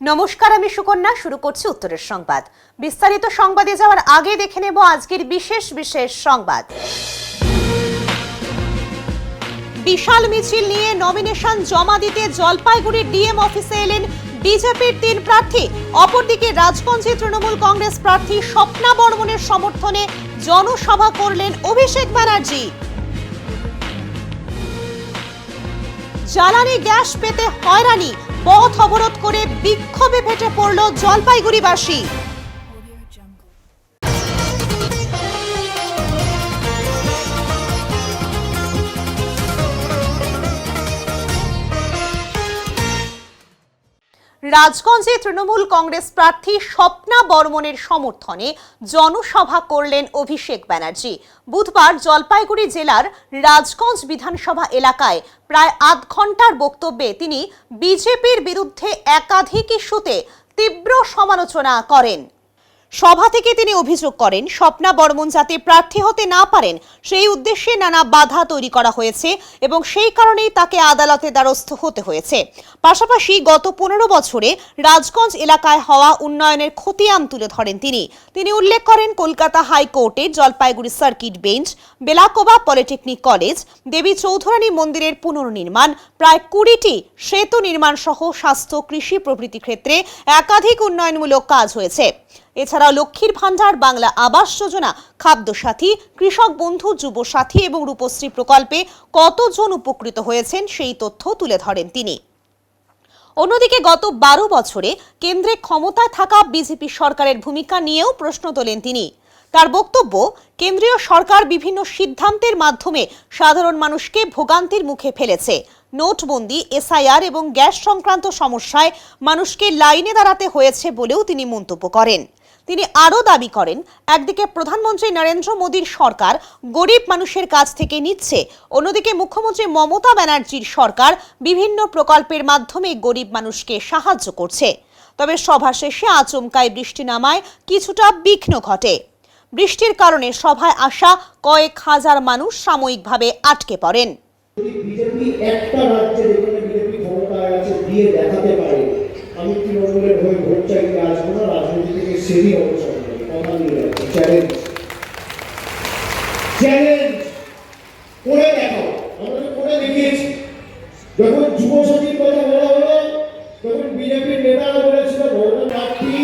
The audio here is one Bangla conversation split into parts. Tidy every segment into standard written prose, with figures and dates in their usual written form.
নমস্কার, আমি সুকন্যা। শুরু করছি উত্তরের সংবাদ। বিস্তারিত সংবাদে যাওয়ার আগে দেখে নেব আজকের বিশেষ সংবাদ। বিশাল মিছিল নিয়ে নমিনেশন জমা দিতে জলপাইগুড়ির ডিএম অফিসে এলেন বিজেপির 3 প্রার্থী। অপরদিকে রাজগঞ্জে তৃণমূল কংগ্রেস প্রার্থী স্বপ্না বর্মনের সমর্থনে জনসভা করলেন অভিষেক ব্যানার্জি। জ্বালানি গ্যাস পেতে হয়রানি, পথ অবরোধ করে বিক্ষোভে ফেটে পড়ল জলপাইগুড়িবাসী। রাজগঞ্জে তৃণমূল কংগ্রেস প্রার্থী স্বপ্না বর্মনের সমর্থনে জনসভা করলেন অভিষেক ব্যানার্জি। বুধবার জলপাইগুড়ি জেলার রাজগঞ্জ বিধানসভা এলাকায় প্রায় আধ ঘন্টার বক্তব্যে তিনি বিজেপির বিরুদ্ধে একাধিক ইস্যুতে তীব্র সমালোচনা করেন। সভা থেকে তিনি অভিযোগ করেন, স্বপ্না বর্মন যাতে প্রার্থী হতে না পারেন সেই উদ্দেশ্যে নানা বাধা তৈরি করা হয়েছে এবং সেই কারণেই তাকে আদালতে দ্বারস্থ হতে হয়েছে। পাশাপাশি গত 15 বছরে রাজগঞ্জ এলাকায় হওয়া উন্নয়নের খতিয়ান তুলে ধরেন তিনি উল্লেখ করেন, কলকাতা হাইকোর্টে Jalpaiguri circuit bench, Belakoba polytechnic college, Devi Chaudhurani মন্দিরের পুনর্নির্মাণ, প্রায় 20টি সেতু নির্মাণ সহ স্বাস্থ্য, কৃষি প্রভৃতি ক্ষেত্রে একাধিক উন্নয়নমূলক কাজ হয়েছে। এছাড়াও লক্ষ্মীর ভান্ডার, বাংলা আবাস যোজনা, খাদ্য সাথী, কৃষক বন্ধু, যুব সাথী এবং রূপশ্রী প্রকল্পে কতজন উপকৃত হয়েছেন সেই তথ্য তুলে ধরেন তিনি। অন্যদিকে গত 12 বছরে কেন্দ্রে ক্ষমতায় থাকা বিজেপি সরকারের ভূমিকা নিয়েও প্রশ্ন তোলেন তিনি। তার বক্তব্য, কেন্দ্রীয় সরকার বিভিন্ন সিদ্ধান্তের মাধ্যমে সাধারণ মানুষকে ভোগান্তির মুখে ফেলেছে। নোটবন্দি, এসআইআর এবং গ্যাস সংক্রান্ত সমস্যায় মানুষকে লাইনে দাঁড়াতে হয়েছে বলেও তিনি মন্তব্য করেন। তিনি আরও দাবি করেন, একদিকে প্রধানমন্ত্রী নরেন্দ্র মোদীর সরকার গরিব মানুষের কাছ থেকে নিচ্ছে, অন্যদিকে মুখ্যমন্ত্রী মমতা ব্যানার্জির সরকার বিভিন্ন প্রকল্পের মাধ্যমে গরিব মানুষকে সাহায্য করছে। তবে সভা শেষে আচমকাই বৃষ্টি নামায় কিছুটা বিঘ্ন ঘটে। বৃষ্টির কারণে সভায় আসা কয়েক হাজার মানুষ সাময়িকভাবে আটকে পড়েন। বিজেপি একটা রাজ্যে যেখানে বিজেপি ক্ষমতায় আছে দিয়ে দেখাতে পারে, আমি তৃণমূলের হয়ে ভোট চাইতে আসবো না, রাজনীতি থেকে সেরই অবসর নেই, কথা দিয়ে রাখছি। চ্যালেঞ্জ করে দেখাও। আমরা তো করে দেখিয়েছি। যখন যুব শক্তির কথা বলা হলো, তখন বিজেপির নেতারা বলেছিল প্রার্থী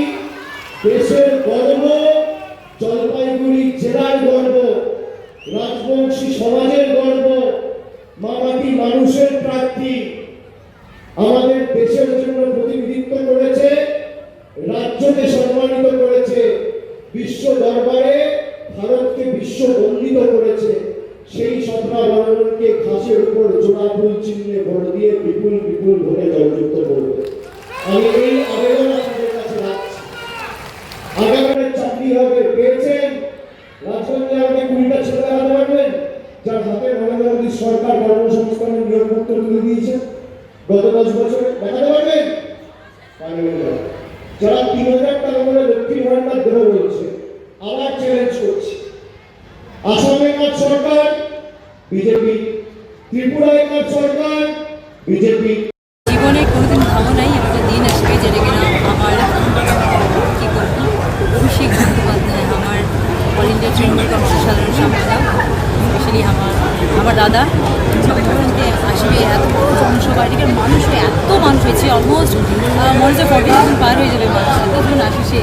দেশের গর্ব, জলপাইগুড়ি জেলার গর্ব, রাজবংশী সমাজের গর্ব, মামাটি মানুষের প্রার্থী, আমাদের দেশের জন্য প্রতিনিধিত্ব করেছে, রাজ্যকে সম্মানিত করেছে, বিশ্ব দরবারে ভারতকে বিশ্ব বন্দিত করেছে। সেই স্বপ্না বর্মনকে ঘাসের উপর জোড়া ফুল চিহ্নে ভোট দিয়ে বিপুল ভোটে জয়যুক্ত করবে। আমি এই আবেদন আপনাদের কাছে রাখছি। আগামী চাকরি হবে, পেয়েছেন রাজগঞ্জে আমাকে 20টা ছেলে দেখাতে পারবেন যার হাতে নরেন্দ্র মোদী সরকার কর্মসংস্থানের নিয়োগপত্র তুলে দিয়েছে গত 10 বছরে, দেখাতে পারবেন? যারা 3000 টাকা করে লক্ষ্মীর ভান্ডার দেবো বলছে, আবার চ্যালেঞ্জ করছে। আসামে কাজ সরকার বিজেপি, ত্রিপুরায় কাজ সরকার বিজেপি। জীবনে কোনোদিন ভাবো নাই একটা দিন আসবে যেটা কিনা আমার কী করবো অভিষেক বন্দ্যোপাধ্যায়, আমার অল ইন্ডিয়া তৃণমূল কংগ্রেসের সাধারণ সম্পাদক, স্পেশালি আমার দাদা সবাইকে আসবে। এত জনসভা, এদিকে মানুষ হয়েছে, অলমোস্ট মনে হচ্ছে 40,000 পার হয়ে যাবে মানুষ, এতজন আসছে,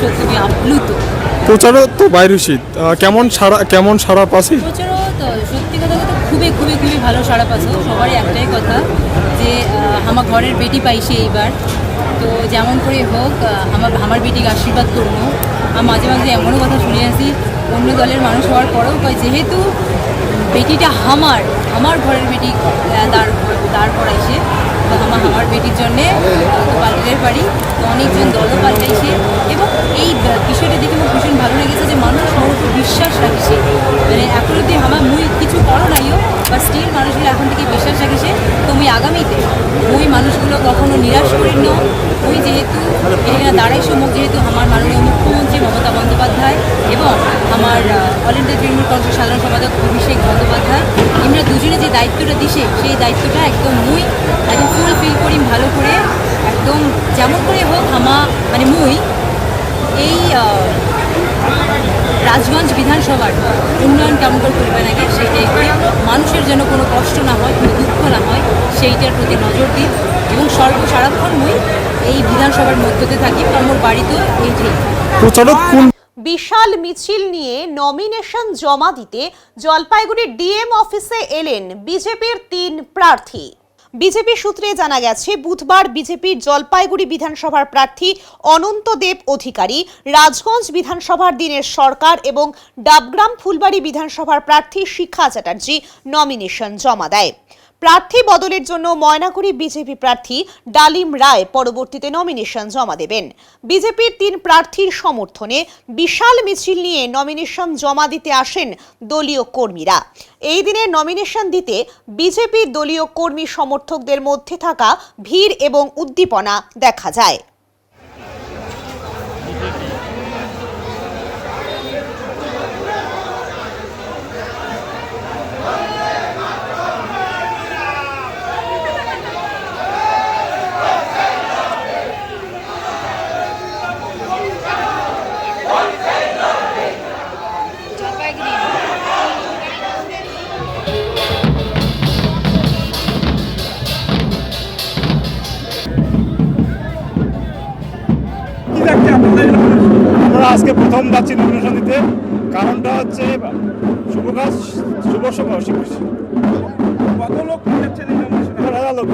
সত্যি আমি আপ্লুত। প্রচারও তো বাইরুষিত, কেমন সারা পাচ্ছি? প্রচারও তো সত্যি কথা তো খুবই ভালো সারা পাচ্ছ। সবারই একটাই কথা যে আমার ঘরের বেটি পাইছে এইবার, তো যেমন করে হোক আমার বেটিকে আশীর্বাদ করবো। আর মাঝে এমনও কথা শুনে আসি অন্য দলের মানুষ হওয়ার পরেও কয়, যেহেতু বেটিটা আমার ঘরের বেটি দাঁড় করাইছে, তো আমার বেটির জন্যে পাল্টের বাড়ি, তো অনেকজন দলও পাল্টাইছে। এবং এই বিষয়টা দেখে আমার ভীষণ ভালো লেগেছে যে মানুষ আমার উপর বিশ্বাস রাখছে। মানে এখন যদি আমার মুই কিছু করো নাইও, বা স্টিল মানুষগুলো এখন থেকে বিশ্বাস রাখছে, তো মুই আগামীতে ওই মানুষগুলো কখনো নিরাশ করি না। ওই যেহেতু এখানে দাঁড়াইছে মুখ, যেহেতু আমার মাননীয় মুখ্যমন্ত্রী মমতা বন্দ্যোপাধ্যায় এবং আমার অল ইন্ডিয়া তৃণমূল কংগ্রেসের সাধারণ সম্পাদক অভিষেক বন্দ্যোপাধ্যায়, আমরা দুজনে যে দায়িত্বটা দিছে সেই দায়িত্বটা একদম ফুলফিল করি ভালো করে, একদম যেমন করে হোক মুই এই রাজগঞ্জ বিধানসভার উন্নয়ন কেমন করে করবে নাকি সেইটাই করে, মানুষের যেন কোনো কষ্ট না হয়, কোনো দুঃখ না হয়, সেইটার প্রতি নজর দিন এবং সারাক্ষণ মুই এই বিধানসভার মধ্যতে থাকি, আমার বাড়িতেও এইটাই। প্রচারক কোন বিশাল মিছিল নিয়ে নমিনেশন জমা দিতে জলপাইগুড়ির ডিএম অফিসে এলেন বিজেপির 3 প্রার্থী। বিজেপি সূত্রে জানা গেছে, বুধবার বিজেপির জলপাইগুড়ি বিধানসভার প্রার্থী অনন্ত দেব অধিকারী, রাজগঞ্জ বিধানসভার দীনেশ সরকার এবং ডাবগ্রাম ফুলবাড়ি বিধানসভার প্রার্থী শিখা চ্যাটার্জি নমিনেশন জমা দেয়। প্রার্থী বদলের জন্য ময়নাগুড়ি বিজেপি প্রার্থী ডালিম রায় পরবর্তীতে নমিনেশন জমা দেবেন। বিজেপির 3 প্রার্থীর সমর্থনে বিশাল মিছিল নিয়ে নমিনেশন জমা দিতে আসেন দলীয় কর্মীরা। এই দিনে নমিনেশন দিতে বিজেপির দলীয় কর্মী সমর্থকদের মধ্যে থাকা ভিড় এবং উদ্দীপনা দেখা যায়। আমরা আজকে প্রথম যাচ্ছি নমিনেশন দিতে, কারণটা হচ্ছে শুভ কাজ শুভ কত লোক যাচ্ছেন এই নমিনেশনে? 1000 লোক।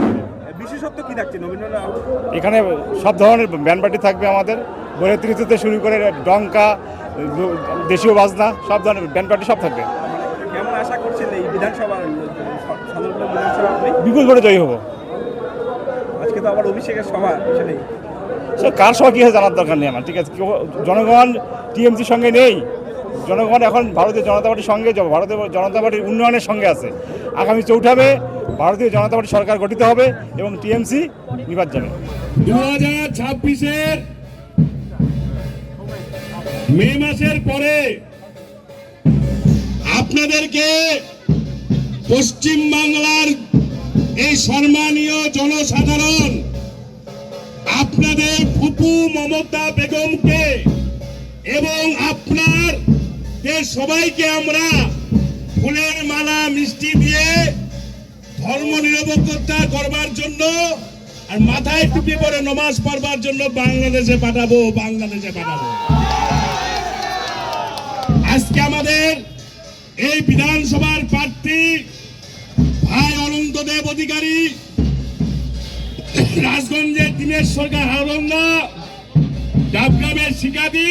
বিশেষত্ব কি থাকছে নমিনেশন? এখানে সব ধরনের ব্যান্ড পার্টি থাকবে আমাদের, বৈরাত্রী থেকে শুরু করে ডঙ্কা, দেশীয় বাজনা, সব ধরনের ব্যান্ড পার্টি সব থাকবে। কেমন আশা করছেন এই বিধানসভা বিধানসভা আপনি? বিপুল ভোটে জয়ী হবো। আজকে তো আবার অভিষেকের সভা, আসলে সে কার সভা কী হয় জানার দরকার নেই আমার, ঠিক আছে? জনগণ টিএমসির সঙ্গে নেই, জনগণ এখন ভারতীয় জনতা পার্টির সঙ্গে, ভারতীয় জনতা পার্টির উন্নয়নের সঙ্গে আছে। আগামী 4 মে ভারতীয় জনতা পার্টি সরকার গঠিত হবে এবং টিএমসি নির্বাচন যাবে। 2026-এর মে মাসের পরে আপনাদেরকে পশ্চিম বাংলার এই সম্মানীয় জনসাধারণ আপনাদের ফুপু মমতা বেগমকে এবং আপনাদের সবাইকে আমরা ফুলের মালা মিষ্টি দিয়ে ধর্ম নিরপেক্ষতা করবার জন্য আর মাথায় টুপি পরে নমাজ পড়বার জন্য বাংলাদেশে পাঠাবো। আজকে আমাদের এই বিধানসভার প্রার্থী ভাই অনন্ত দেব অধিকারী, রাজগঞ্জের দীনেশ সরকার হারঙ্গা, ডাবগ্রামের শিকাদি,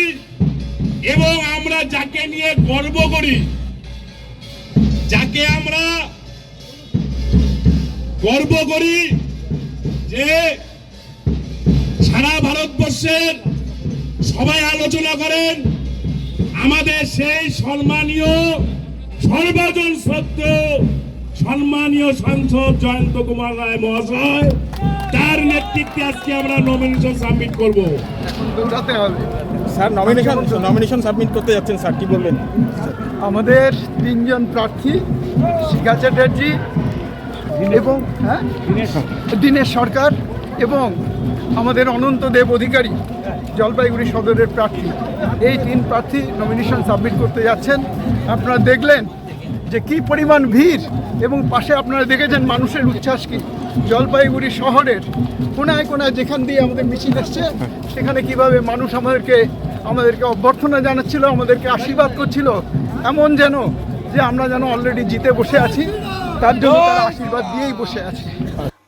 এবং আমরা যাকে নিয়ে গর্ব করি, যাকে আমরা গর্ব করি যে সারা ভারতবর্ষের সবাই আলোচনা করেন, আমাদের সেই সম্মানীয় সর্বজন শ্রদ্ধেয় সম্মানীয় সাংসদ জয়ন্ত কুমার রায় মহাশয়, তার নেতৃত্বে আজকে আমরা নমিনেশন সাবমিট করব। স্যার নমিনেশন সাবমিট করতে যাচ্ছেন স্যার, কি বলবেন? আমাদের 3 জন প্রার্থী শিখা চ্যাটার্জি এবং দীনেশ সরকার এবং আমাদের অনন্ত দেব অধিকারী জলপাইগুড়ি সদরের প্রার্থী, এই 3 প্রার্থী নমিনেশন সাবমিট করতে যাচ্ছেন। আপনারা দেখলেন যে কি পরিমাণ ভিড় এবং পাশে আপনারা দেখেছেন মানুষের উচ্ছ্বাস কি। জলপাইগুড়ি শহরের কোনায় কোনায় যেখান দিয়ে আমাদের মিছিল এসছে সেখানে কিভাবে মানুষ আমাদেরকে অভ্যর্থনা জানাচ্ছিল, আমাদেরকে আশীর্বাদ করছিল, এমন যেন যে আমরা যেন অলরেডি জিতে বসে আছি, তার জন্য তারা আশীর্বাদ দিয়েই বসে আছে।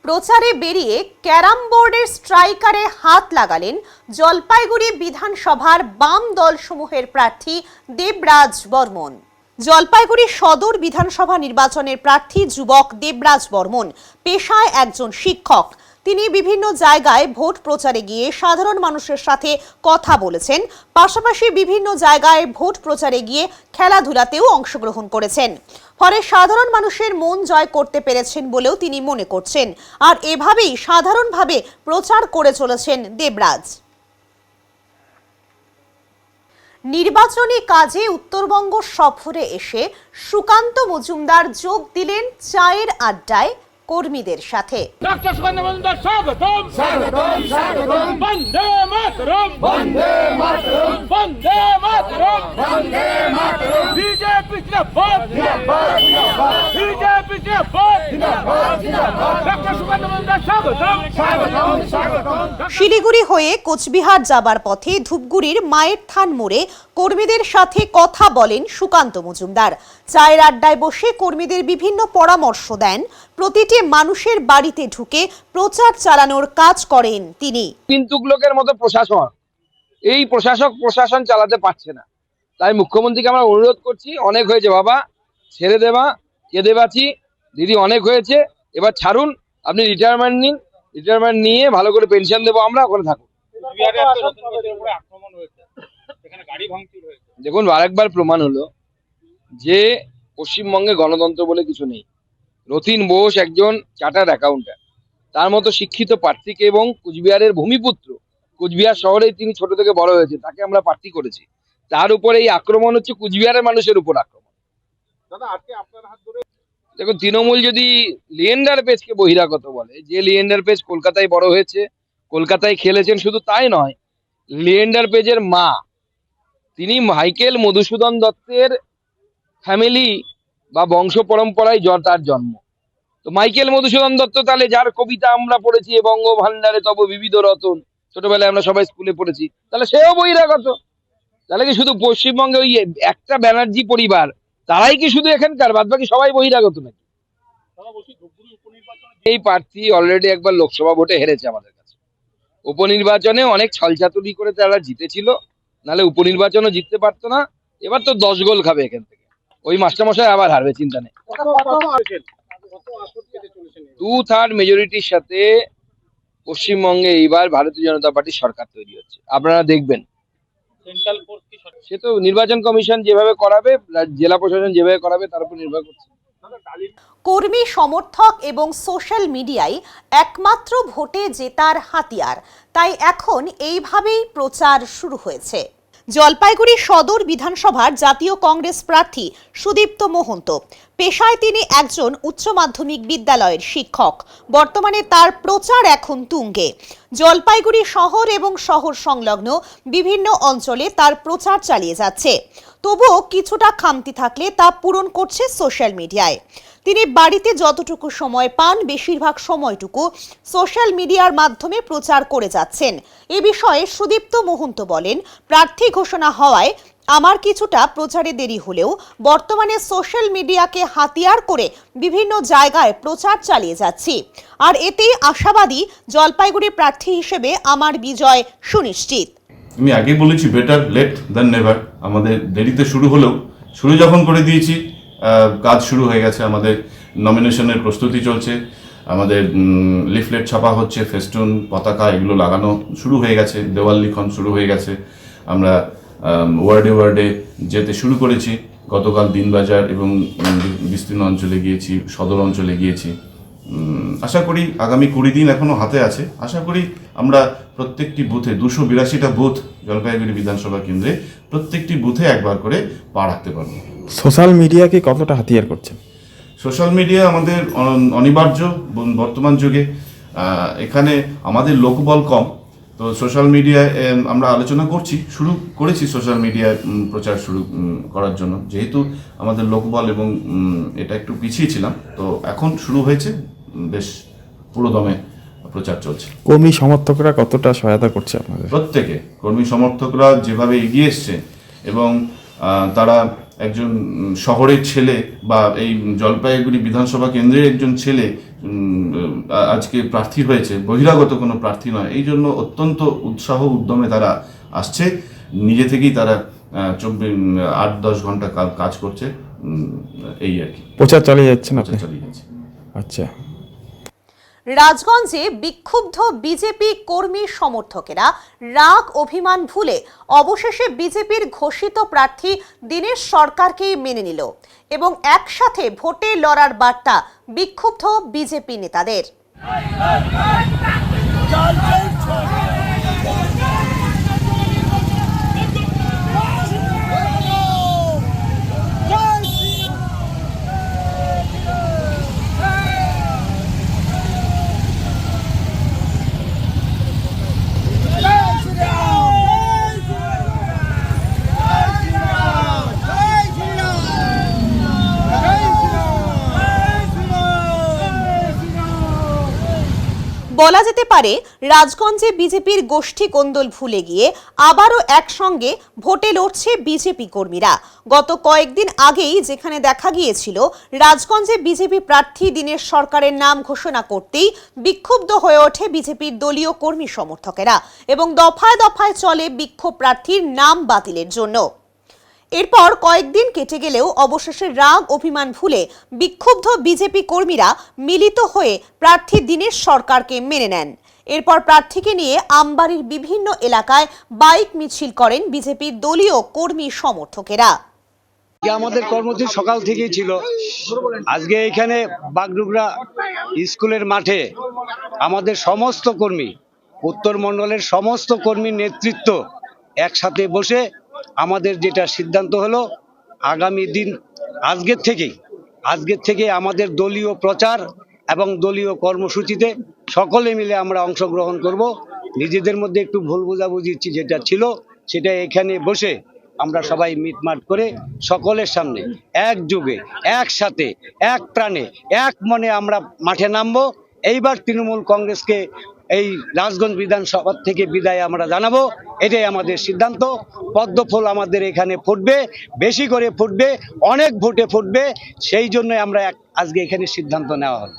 প্রচারে বেরিয়ে ক্যারাম বোর্ডের স্ট্রাইকারে হাত লাগালেন জলপাইগুড়ি বিধানসভার বাম দলসমূহের প্রার্থী দেবরাজ বর্মন। জলপাইগুড়ি সদর বিধানসভা নির্বাচনের প্রার্থী যুবক দেবরাজ বর্মন পেশায় একজন শিক্ষক। তিনি বিভিন্ন জায়গায় ভোট প্রচারে গিয়ে সাধারণ মানুষের সাথে কথা বলেছেন, পাশাপাশি বিভিন্ন জায়গায় ভোট প্রচারে গিয়ে খেলাধুলাতেও অংশগ্রহণ করেছেন। ফলে সাধারণ মানুষের মন জয় করতে পেরেছেন বলেও তিনি মনে করছেন, আর এভাবেই সাধারণভাবে প্রচার করে চলেছেন দেবরাজ। নির্বাচনী কাজে উত্তরবঙ্গ সফরে এসে সুকান্ত মজুমদার যোগ দিলেন চায়ের আড্ডায় কর্মীদের সাথে। শিলিগুড়ি হয়ে কোচবিহার যাবার পথে ধূপগুড়ির মায়ের থান মোড়ে কর্মীদের সাথে কথা বলেন সুকান্ত মজুমদার। চায়ের আড্ডায় বসে কর্মীদের বিভিন্ন পরামর্শ দেন। প্রতিটি মানুষের বাড়িতে ঢুকে প্রচার চালানোর কাজ করেন তিনি। কিন্তু লোকের মতো প্রশাসন, এই প্রশাসন চালাতে পারছে না। তাই মুখ্যমন্ত্রীকে আমরা অনুরোধ করছি, অনেক হয়েছে বাবা, ছেড়ে দেবা, কেঁদে বাঁচি, দিদি অনেক হয়েছে, এবার ছাড়ুন, আপনি রিটায়ারমেন্ট নিন, রিটায়ারমেন্ট নিয়ে ভালো করে পেনশন দেবো আমরা, ওখানে থাকুন। দেখুন, আরেকবার প্রমাণ হলো যে পশ্চিমবঙ্গে গণতন্ত্র বলে কিছু নেই। রতিন বোস একজন চার্টার্ড অ্যাকাউন্ট্যান্ট, তার মতো শিক্ষিত প্রার্থীকে, এবং কুচবিহারের ভূমিপুত্র, কুচবিহার শহরেই তিনি ছোট থেকে বড় হয়েছে, তাকে আমরা প্রার্থী করেছি। তার উপরে এই আক্রমণ হচ্ছে কুচবিহারের মানুষের উপর আক্রমণ। দেখুন, তৃণমূল যদি লিয়েন্ডার পেজকে বহিরাগত বলে, যে লিয়েন্ডার পেজ কলকাতায় বড় হয়েছে, কলকাতায় খেলেছেন, শুধু তাই নয়, লিয়েন্ডার পেজের মা তিনি মাইকেল মধুসূদন দত্তের ফ্যামিলি বা বংশ পরম্পরায় তার জন্ম। তো মাইকেল মধুসূদন দত্ত তাহলে, যার কবিতা আমরা পড়েছি বঙ্গ ভান্ডারে তব বিবিধ রতন, ছোটবেলায় আমরা সবাই স্কুলে পড়েছি, তাহলে সেও বহিরাগত। তাহলে কি শুধু পশ্চিমবঙ্গে ওই একটা ব্যানার্জি পরিবার তারাই কি শুধু এখানকার, বাদ বাকি সবাই বহিরাগত নাকি? এই প্রার্থী অলরেডি একবার লোকসভা ভোটে হেরেছে আমাদের কাছে। উপনির্বাচনে অনেক ছলচাতুরি করে তারা জিতেছিল, নাহলে উপনির্বাচনও জিততে পারতো না। এবার তো 10 গোল খাবে এখান থেকে, ওই মাস্টারমশাই আবার হারবে, চিন্তা নেই। 2/3 মেজরিটির সাথে পশ্চিমবঙ্গে এইবার ভারতীয় জনতা পার্টির সরকার তৈরি হচ্ছে, আপনারা দেখবেন। সে তো নির্বাচন কমিশন যেভাবে করাবে, জেলা প্রশাসন যেভাবে করাবে, তার উপর নির্ভর করছে। কর্মী সমর্থক এবং সোশ্যাল মিডিয়ায় একমাত্র ভোটে জেতার হাতিয়ার, তাই এখন এইভাবেই প্রচার শুরু হয়েছে। জলপাইগুড়ি সদর বিধানসভার জাতীয় কংগ্রেস প্রার্থী সুদীপ্ত মোহন্ত, পেশায় তিনি একজন উচ্চ মাধ্যমিক বিদ্যালয়ের শিক্ষক। বর্তমানে তার প্রচার এখন তুঙ্গে। জলপাইগুড়ি শহর এবং শহর সংলগ্ন বিভিন্ন অঞ্চলে তার প্রচার চালিয়ে যাচ্ছে। তবুও কিছুটা খামতি থাকলে তা পূরণ করছে সোশ্যাল মিডিয়ায়। তিনি বাড়িতে যতটুকু সময় পান, বেশিরভাগ সময়টুকু সোশ্যাল মিডিয়ার মাধ্যমে প্রচার করে যাচ্ছেন। এ বিষয়ে সুদীপ্ত মোহন্ত বলেন, প্রার্থী ঘোষণা হওয়ায় আমার কিছুটা প্রচারে দেরি হলেও বর্তমানে সোশ্যাল মিডিয়াকে হাতিয়ার করে বিভিন্ন জায়গায় প্রচার চালিয়ে যাচ্ছি। আর এতেই আশাবাদী, জলপাইগুড়ি প্রার্থী হিসেবে আমার বিজয় সুনিশ্চিত। আমি আগে বলেছি, বেটার লেট দ্যান নেভার। আমাদের দেরিতে শুরু হলেও শুরু যখন করে দিয়েছি, কাজ শুরু হয়ে গেছে। আমাদের নমিনেশনের প্রস্তুতি চলছে, আমাদের লিফলেট ছাপা হচ্ছে, ফেস্টুন, পতাকা এগুলো লাগানো শুরু হয়ে গেছে, দেওয়াল লিখন শুরু হয়ে গেছে। আমরা ওয়ার্ডে যেতে শুরু করেছি। গতকাল দিনবাজার এবং বিস্তীর্ণ অঞ্চলে গিয়েছি, সদর অঞ্চলে গিয়েছি। আশা করি আগামী 20 দিন এখনো হাতে আছে। আশা করি আমরা প্রত্যেকটি বুথে, 282টা বুথ জলপাইগুড়ি বিধানসভা কেন্দ্রে, প্রত্যেকটি বুথে একবার করে পা রাখতে পারবো। সোশ্যাল মিডিয়াকে কতটা হাতিয়ার করছেন? সোশ্যাল মিডিয়া আমাদের অনিবার্য বর্তমান যুগে। এখানে আমাদের লোকবল কম, তো সোশ্যাল মিডিয়ায় আমরা আলোচনা শুরু করেছি সোশ্যাল মিডিয়ায় প্রচার শুরু করার জন্য, যেহেতু আমাদের লোকবল এবং এটা একটু পিছিয়ে ছিলাম, তো এখন শুরু হয়েছে, বেশ পুরোদমে প্রচার চলছে। কর্মী সমর্থকরা কতটা সহায়তা করছে আপনাদের? প্রত্যেকে কর্মী সমর্থকরা যেভাবে এগিয়ে এসছে, এবং তারা একজন শহরের ছেলে বা এই জলপাইগুড়ি বিধানসভা কেন্দ্রের একজন ছেলে আজকে প্রার্থী হয়েছে, বহিরাগত কোনো প্রার্থী নয়, এই জন্য অত্যন্ত উৎসাহ উদ্যমে তারা আসছে। নিজে থেকেই তারা 8-10 ঘন্টা কাজ করছে, এই আর কি। প্রচার চালিয়ে যাচ্ছেন আপনি? চালিয়ে যাচ্ছে। আচ্ছা। রাজগঞ্জে বিক্ষুব্ধ বিজেপি কর্মী সমর্থকেরা রাগ অভিমান ভুলে অবশেষে বিজেপির ঘোষিত প্রার্থী দীনেশ সরকারকেই মেনে নিল এবং একসাথে ভোটে লড়ার বার্তা বিক্ষুব্ধ বিজেপি নেতাদের। বলা যেতে পারে রাজগঞ্জে বিজেপির গোষ্ঠী কোন্দল ভুলে গিয়ে আবারও একসঙ্গে ভোটে লড়ছে বিজেপি কর্মীরা। গত কয়েকদিন আগেই যেখানে দেখা গিয়েছিল রাজগঞ্জে বিজেপি প্রার্থী দীনেশ সরকারের নাম ঘোষণা করতেই বিক্ষুব্ধ হয়ে ওঠে বিজেপির দলীয় কর্মী সমর্থকেরা এবং দফায় দফায় চলে বিক্ষোভ প্রার্থীর নাম বাতিলের জন্য। এরপর কয়েকদিন কেটে গেলেও অবশেষে রাগ অভিমান ভুলে বিক্ষুব্ধ বিজেপি কর্মীরা মিলিত হয়ে প্রার্থী দীনেশ সরকারকে মেনে নেন। এরপর প্রার্থীকে নিয়ে আমবাড়ির বিভিন্ন এলাকায় বাইক মিছিল করেন বিজেপির দলীয় কর্মী সমর্থকেরা। আমাদের কর্মসূচি সকাল থেকেই ছিল। আজকে এখানে বাগডুগরা স্কুলের মাঠে আমাদের সমস্ত কর্মী, উত্তর মণ্ডলের সমস্ত কর্মীর নেতৃত্ব একসাথে বসে আমাদের যেটা সিদ্ধান্ত হলো আগামী দিন আজকের থেকে আমাদের দলীয় প্রচার এবং দলীয় কর্মসূচিতে সকলে মিলে আমরা অংশগ্রহণ করব। নিজেদের মধ্যে একটু ভুল বোঝাবুঝি যেটা ছিল সেটা এখানে বসে আমরা সবাই মিটমাট করে সকলের সামনে একযোগে একসাথে এক প্রাণে এক মনে আমরা মাঠে নামবো। এইবার তৃণমূল কংগ্রেসকে এই রাজগঞ্জ বিধানসভা থেকে বিদায় আমরা জানাবো, এটাই আমাদের সিদ্ধান্ত। পদ্মফুল আমাদের এখানে ফুটবে, বেশি করে ফুটবে, অনেক ভোটে ফুটবে, সেই জন্য আমরা আজকে এখানে সিদ্ধান্ত নেওয়া হলো।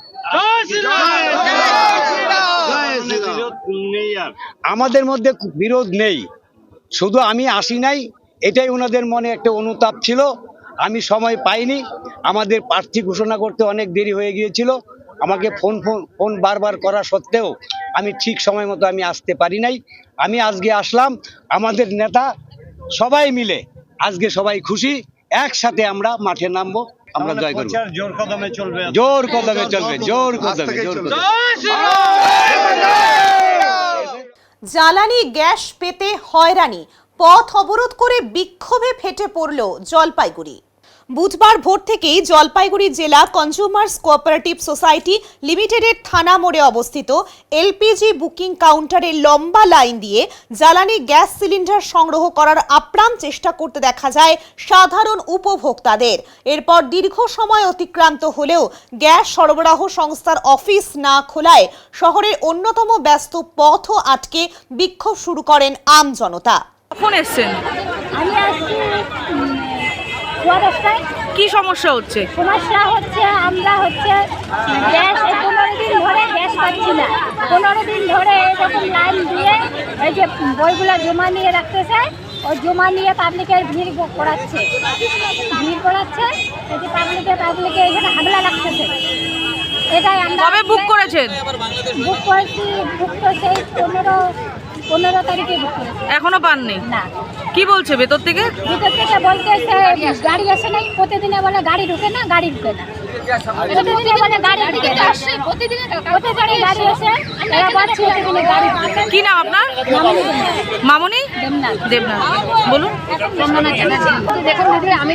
আমাদের মধ্যে বিরোধ নেই, শুধু আমি আসি নাই, এটাই ওনাদের মনে একটা অনুতাপ ছিল। আমি সময় পাইনি, আমাদের প্রার্থী ঘোষণা করতে অনেক দেরি হয়ে গিয়েছিল। আমাকে ফোন বারবার করা সত্ত্বেও আমি ঠিক সময় মতো আমি আসতে পারি নাই। আমি আজকে আসলাম, আমাদের নেতা সবাই মিলে আজকে সবাই খুশি, একসাথে আমরা মাঠে নামবো, আমরা জয় করব। জোর কদমে চলবে, জোর কদমে চলবে, জোর কদমে, জোর কদমে। জ্বালানি গ্যাস পেতে হয়রানি, পথ অবরোধ করে বিক্ষোভে ফেটে পড়ল জলপাইগুড়ি। বুধবার ভোর থেকেই জলপাইগুড়ি জেলা কনজিউমার্স কোঅপারেটিভ সোসাইটি লিমিটেডের থানা মোড়ে অবস্থিত এলপিজি বুকিং কাউন্টারে লম্বা লাইন দিয়ে জ্বালানি গ্যাস সিলিন্ডার সংগ্রহ করার আপ্রাণ চেষ্টা করতে দেখা যায় সাধারণ উপভোক্তাদের। এরপর দীর্ঘ সময় অতিক্রান্ত হলেও গ্যাস সরবরাহ সংস্থার অফিস না খোলায় শহরের অন্যতম ব্যস্ত পথও আটকে বিক্ষোভ শুরু করেন আম জনতা। কখন এসছেন? আমি আসছি কি সমস্যা হচ্ছে? সমস্যা হচ্ছে আমরা গ্যাস 15 দিন ধরে গ্যাস পাচ্ছি না। 15 দিন ধরে এরকম লাইন দিয়ে এই যে বইগুলো জমা নিয়ে রাখতেছে, ওই জমা নিয়ে পাবলিকের ভিড় করাচ্ছে, এই যে পাবলিকে এখানে হামলা লাগতেছে। এটাই আমরা কবে বুক করেছেন? বুক করেছি, বুক তো সেই 15 তারিখে বুক করেছি। এখনো পাননি? না। কি বলছে ভেতর থেকে? ভেতর থেকে বলতেছে গাড়ি আসে নাই, প্রতিদিনে বলে গাড়ি ঢুকে না, গাড়ি ঢুকে না, প্রতিদিনে বলে গাড়ি ঢুকে না, প্রতিদিনে গাড়ি আসে, এরা বলছে প্রতিদিনে গাড়ি ঢুকে না। কি নাম আপনার? মামনি দেবনাথ। বলুন। চন্দনা চ্যাটার্জি। দেখুন দিদি, আমি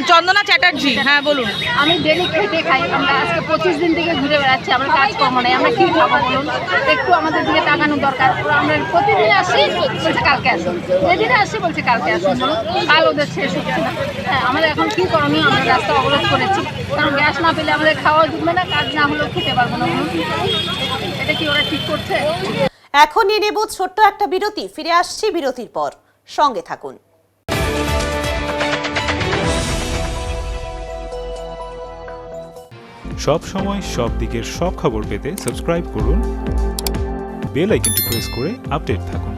চন্দনা চ্যাটার্জি। হ্যাঁ বলুন। আমি ডেলি খেতে খাই, আমরা আজকে 25 দিন থেকে ঘুরে বেড়াচ্ছি, আমরা কাজকর্ম নেই, আমরা কি খাবো বলুন? একটু আমাদের দিকে তাকানো দরকার। আমরা প্রতিদিন আসি, বলছে কালকে আসুন, যেদিনে আসি বলছে কালকে আসুন, বলুন কাল ওদের শেষ হচ্ছে না। হ্যাঁ, আমাদের এখন কি করণীয়? আমরা রাস্তা অবরোধ করেছি, কারণ গ্যাস না পেলে আমাদের খাওয়া জুটবে না, কাজ না হলেও খেতে পারবো না। এটা কি ওরা ঠিক করছে? এখন নিয়ে নেব ছোট্ট একটা বিরতি, ফিরে আসছি বিরতির পর, সঙ্গে থাকুন। সব সময় সব দিকের সব খবর পেতে সাবস্ক্রাইব করুন, বেল আইকনটি প্রেস করে আপডেট থাকুন।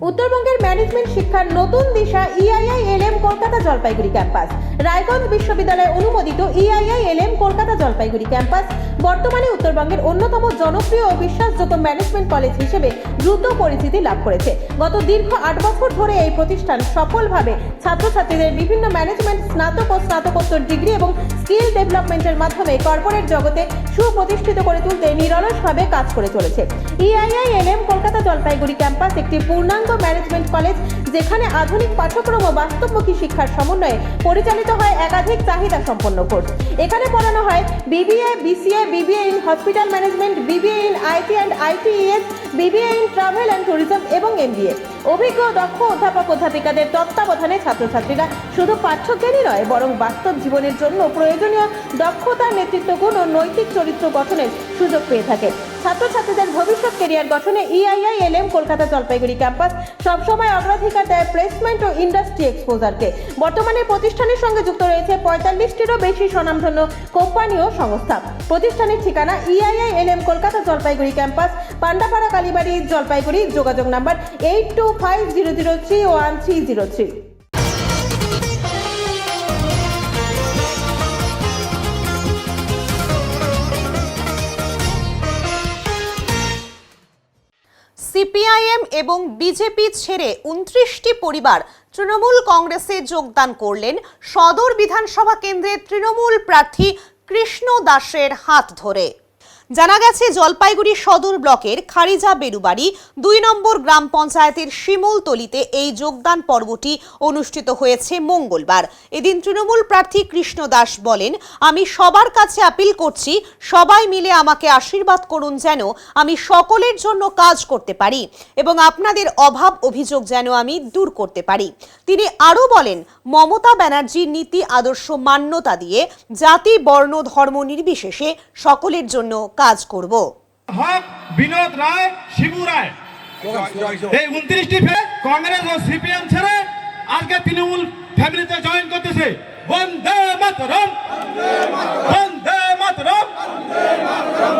উত্তরবঙ্গের ম্যানেজমেন্ট শিক্ষার নতুন দিশা EIILM কলকাতা জলপাইগুড়ি ক্যাম্পাস। রায়গঞ্জ বিশ্ববিদ্যালয় অনুমোদিত EIILM কলকাতা জলপাইগুড়ি ক্যাম্পাস বর্তমানে উত্তরবঙ্গের অন্যতম জনপ্রিয় ও বিশ্বাসযোগ্য ম্যানেজমেন্ট কলেজ হিসেবে দ্রুত পরিচিতি লাভ করেছে। গত দীর্ঘ 8 বছর ধরে এই প্রতিষ্ঠান সফলভাবে ছাত্রছাত্রীদের বিভিন্ন ম্যানেজমেন্ট স্নাতক ও স্নাতকোত্তর ডিগ্রি এবং স্কিল ডেভেলপমেন্টের মাধ্যমে কর্পোরেট জগতে সুপ্রতিষ্ঠিত করে তুলতে নিরলসভাবে কাজ করে চলেছে। EIILM কলকাতা জলপাইগুড়ি জলপাইগুড়ি ক্যাম্পাস একটি পূর্ণাঙ্গ ম্যানেজমেন্ট কলেজ, যেখানে আধুনিক পাঠ্যক্রম ও বাস্তবমুখী শিক্ষার সমন্বয়ে পরিচালিত হয় একাধিক চাহিদা সম্পন্ন কোর্স। এখানে পড়ানো হয় BBA, BCA, BBA in hospital management, BBA in IT and ITES, BBA in travel and tourism এবং MBA। অভিজ্ঞ দক্ষ অধ্যাপক অধ্যাপিকাদের তত্ত্বাবধানে ছাত্রছাত্রীরা শুধু পাঠ্যজ্ঞানই নয়, বরং বাস্তব জীবনের জন্য প্রয়োজনীয় দক্ষতা, নেতৃত্ব গুণ ও নৈতিক চরিত্র গঠনের সুযোগ পেয়ে থাকে। ছাত্রছাত্রীদের ভবিষ্যৎ কেরিয়ার গঠনে EIILM কলকাতা জলপাইগুড়ি ক্যাম্পাস সবসময় অগ্রাধিকার দেয় প্লেসমেন্ট ও ইন্ডাস্ট্রি এক্সপোজারকে। বর্তমানে প্রতিষ্ঠানের সঙ্গে যুক্ত রয়েছে 45টিরও বেশি স্বনামধন্য কোম্পানি ও সংস্থা। প্রতিষ্ঠানের ঠিকানা EIILM কলকাতা জলপাইগুড়ি ক্যাম্পাস, পান্ডাপাড়া, কালীবাড়ি, জলপাইগুড়ি। যোগাযোগ নাম্বার 8250031303। সিপিআইএম এবং বিজেপি ছেড়ে 29টি পরিবার তৃণমূল কংগ্রেসে যোগদান করলেন সদর বিধানসভা কেন্দ্রের তৃণমূল প্রার্থী কৃষ্ণ দাসের হাত ধরে। জানা গেছে, জলপাইগুড়ি সদর ব্লকের খারিজা বেরুবাড়ি 2 নম্বর গ্রাম পঞ্চায়েতের শিমুলতলিতে এই যোগদান পর্বটি অনুষ্ঠিত হয়েছে মঙ্গলবার। এদিন তৃণমূল প্রার্থী কৃষ্ণ দাস বলেন, আমি সবার কাছে আপিল করছি, সবাই মিলে আমাকে আশীর্বাদ করুন যেন আমি সকলের জন্য কাজ করতে পারি এবং আপনাদের অভাব অভিযোগ যেন আমি দূর করতে পারি। তিনি আরও বলেন, মমতা ব্যানার্জির নীতি আদর্শ মান্যতা দিয়ে জাতি, বর্ণ, ধর্ম নির্বিশেষে সকলের জন্য কাজ করব। বিনোদ রায়, শিবু রায়, এই 29টি কংগ্রেস ও সিপিএম ছেড়ে আজকে তৃণমূল ফ্যামিলিতে জয়েন করতেছে। বন্দে মাতরম, বন্দে মাতরম,